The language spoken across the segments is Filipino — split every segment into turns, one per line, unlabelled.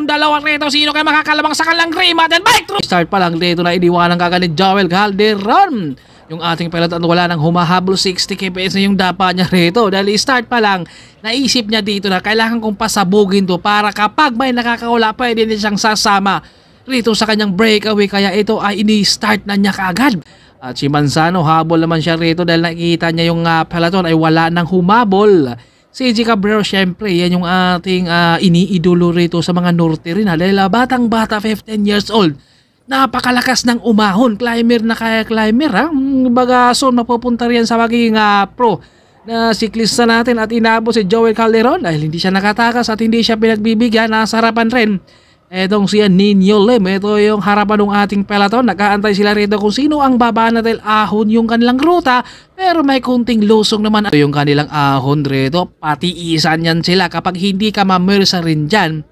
dalawa rito. Sino kaya makakalabang sa kanilang Grima? Then bike through. Start pa lang dito na iniwanan kagad ni Joel Calderon. Yung ating pilot at wala nang humahabol 60 kps na yung dapa niya rito. Dahil start pa lang, naisip niya dito na kailangan kong pasabugin to para kapag may nakakawala pwede din siyang sasama rito sa kanyang breakaway. Kaya ito ay ini-start na niya kaagad. At si Manzano habol naman siya rito dahil nakikita niya yung peloton ay wala nang humabol. Si CJ Cabrero syempre yan yung ating iniidolo rito sa mga norte rin dahil batang bata 15 years old. Napakalakas ng umahon, climber na kaya climber ha. Baga soon mapupunta riyan sa magiging pro na siklista natin at inabot si Joel Calderon dahil hindi siya nakatakas at hindi siya pinagbibigyan. Nasa harapan rin etong siya Nino Lim. Ito yung harapan ng ating peloton. Nakaantay sila rito kung sino ang babana dahil ahon yung kanilang ruta pero may kunting lusong naman. Ito yung kanilang ahon rito. Patiisan yan sila kapag hindi ka mamersa rin dyan.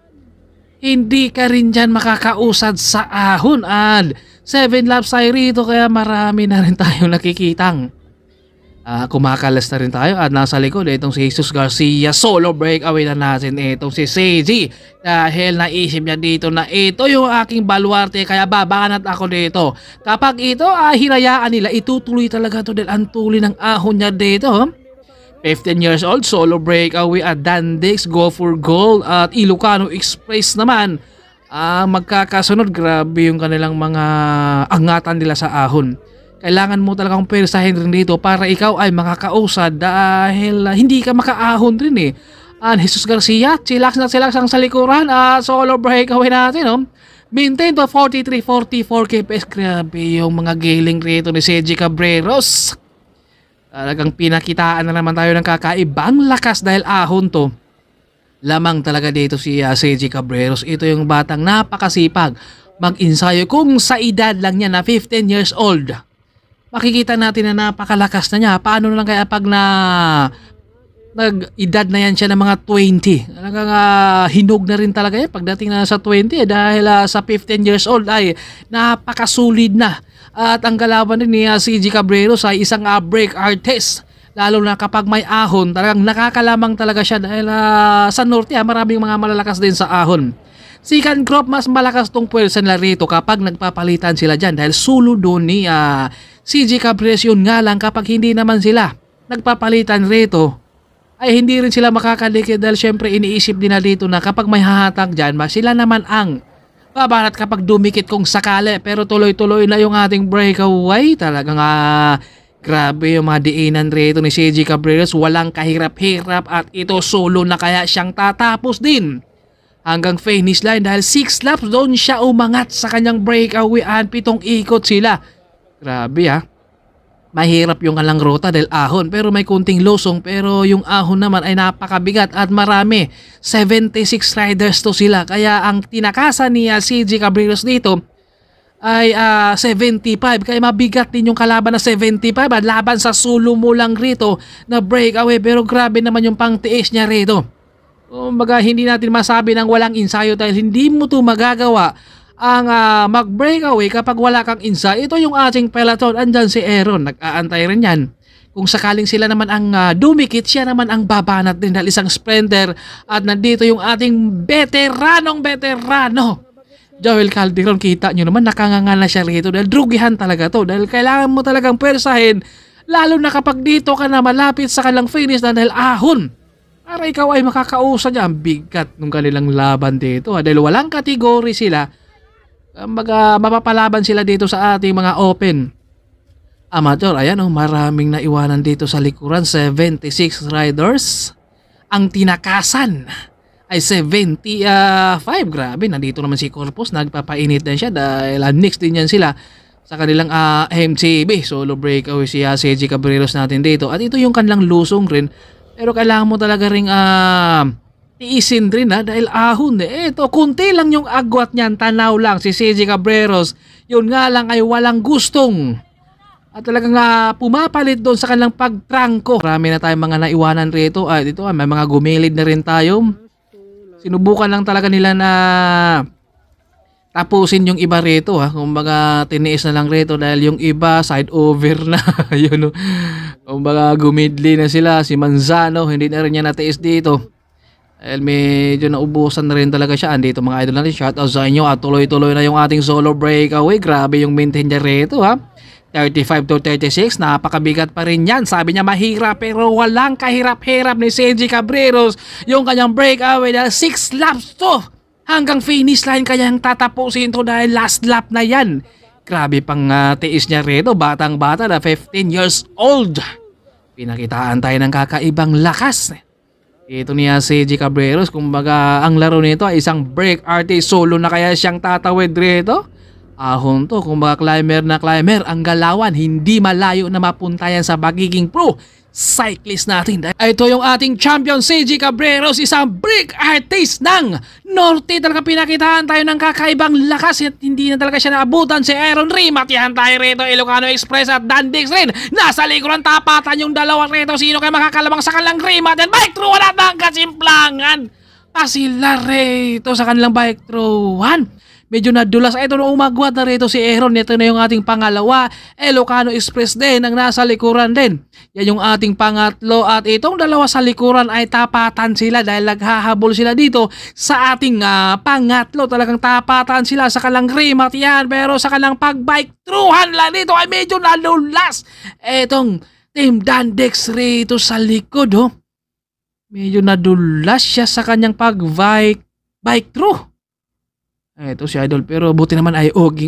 Hindi ka rin dyan makakausad sa ahon at 7 laps tayo rito kaya marami na rin tayong nakikitang kumakalas na rin tayo at nasa likod itong si Jesus Garcia. Solo breakaway na natin itong si CJ dahil naisip niya dito na ito yung aking baluarte kaya babanat ako dito. Kapag ito hinayaan nila itutuloy talaga to dahil ang tuloy ng ahon niya dito. 15 years old, solo breakaway at Dandex, Go for Gold at Ilocano Express naman. Magkakasunod, grabe yung kanilang mga angatan nila sa ahon. Kailangan mo talagang persahin rin dito para ikaw ay makakausad dahil hindi ka makaahon rin eh. Jesus Garcia, chillax na chillax ang salikuran at solo breakaway natin. Maintain to 43-44 kps. Grabe yung mga giling rito ni CJ Cabreros. Talagang pinakitaan na naman tayo ng kakaibang lakas dahil ahon to. Lamang talaga dito si CJ Cabreros. Ito yung batang napakasipag mag-ensayo kung sa edad lang niya na 15 years old. Makikita natin na napakalakas na niya. Paano na lang kaya pag nag-edad na yan siya ng mga 20. Talagang hinog na rin talaga yan pagdating na sa 20 dahil sa 15 years old ay napakasulid na. At ang kalaban din ni CJ Cabreros ay isang break artist. Lalo na kapag may ahon, talagang nakakalamang talaga siya dahil sa norte maraming mga malalakas din sa ahon. Second crop, mas malakas tong puwersa nila rito kapag nagpapalitan sila dyan dahil sulo doon ni CJ Cabreros. Yun nga lang kapag hindi naman sila nagpapalitan rito ay hindi rin sila makakalikid dahil syempre iniisip din na dito na kapag may hahatag dyan, sila naman ang babanat kapag dumikit kung sakali. Pero tuloy-tuloy na yung ating breakaway. Talagang grabe yung mga diinan rito ni CJ Cabreros. Walang kahirap-hirap at ito solo na kaya siyang tatapos din hanggang finish line dahil 6 laps doon siya umangat sa kanyang breakaway at 7 ikot sila. Grabe mahirap yung kalang ruta dahil ahon pero may kunting losong pero yung ahon naman ay napakabigat at marami. 76 riders to sila kaya ang tinakasan ni CJ Cabreros dito ay 75 kaya mabigat din yung kalaban na 75 at laban sa sulo mo lang rito na breakaway pero grabe naman yung pangtiis niya rito. Kumbaga hindi natin masabi ng walang ensayo dahil hindi mo to magagawa ang mag-breakaway kapag wala kang insight. Ito yung ating peloton. Andyan si Aaron. Nag-aantay rin yan. Kung sakaling sila naman ang dumikit, siya naman ang babanat din dahil isang sprinter. At nandito yung ating veteranong veterano. Joel Calderon, kita nyo naman nakanganga na siya rito dahil drugihan talaga to. Dahil kailangan mo talagang persahin lalo na kapag dito ka na malapit sa kanilang finish na dahil ahon. Para ikaw ay makakausa niya. Ang bigat ng kanilang laban dito. Dahil walang kategory sila. Mapapalaban sila dito sa ating mga open amateur. Ayan maraming naiwanan dito sa likuran. 76 riders. Ang tinakasan ay 75. Grabe, nandito naman si Corpus. Nagpapainit din siya dahil next din yan sila sa kanilang MCB. Solo breakaway si CJ Cabreros natin dito. At ito yung kanilang lusong rin. Pero kailangan mo talaga ring tiisin rin dahil ahon Ito, kunti lang yung agwat niyan. Tanaw lang si CJ Cabreros. Yun nga lang ay walang gustong. At talagang pumapalit doon sa kanilang pagtrangko. Marami na tayong mga naiwanan rito. Dito may mga gumilid na rin tayo. Sinubukan lang talaga nila na tapusin yung iba rito Kumbaga tiniis na lang rito dahil yung iba side over na. Yun Kumbaga gumidli na sila. Si Manzano hindi na rin niya natiis dito. Medyo naubusan na rin talaga siya. Andito mga idol natin, shout out sa inyo at tuloy-tuloy na yung ating solo breakaway. Grabe yung maintain niya rito ha. 35 to 36, napakabigat pa rin yan. Sabi niya mahirap pero walang kahirap-hirap ni Seiji Cabreros yung kanyang breakaway dahil 6 laps to. Hanggang finish line kanyang tatapusin to dahil last lap na yan. Grabe pang tiis niya rito, batang-bata na 15 years old. Pinakitaan tayo ng kakaibang lakas. Ito niya Seiji Cabreros, kumbaga ang laro nito ay isang break artist, solo na kaya siyang tatawid rito. Ahon to, kumbaga climber na climber, ang galawan, hindi malayo na mapunta yan sa pagiging pro cyclist natin. Ito yung ating champion Seiji Cabreros, isang break artist ng Norte. Talaga pinakitaan tayo ng kakaibang lakas at hindi na talaga siya naabutan si Aaron Rim. At yan tayo rito, Ilocano Express at Dandix rin. Nasa likuran tapatan yung dalawa rito. Sino kayo makakalabang sa kanilang Rim at bike through? Wala nang kasimplangan pa sila rito sa kanilang bike through. Medyo nadulas. Ito na umagwat na rito si Aaron. Ito na yung ating pangalawa. Ilocano Express din ang nasa likuran din. Yan yung ating pangatlo. At itong dalawa sa likuran ay tapatan sila dahil naghahabol sila dito sa ating pangatlo. Talagang tapatan sila sa kalang Rim at yan. Pero sa kalang pag-bike throughan lang dito ay medyo nadulas. Itong Team Dandex rito sa likod. Medyo nadulas siya sa kanyang pag-bike through. Ito si Idol pero buti naman ay oging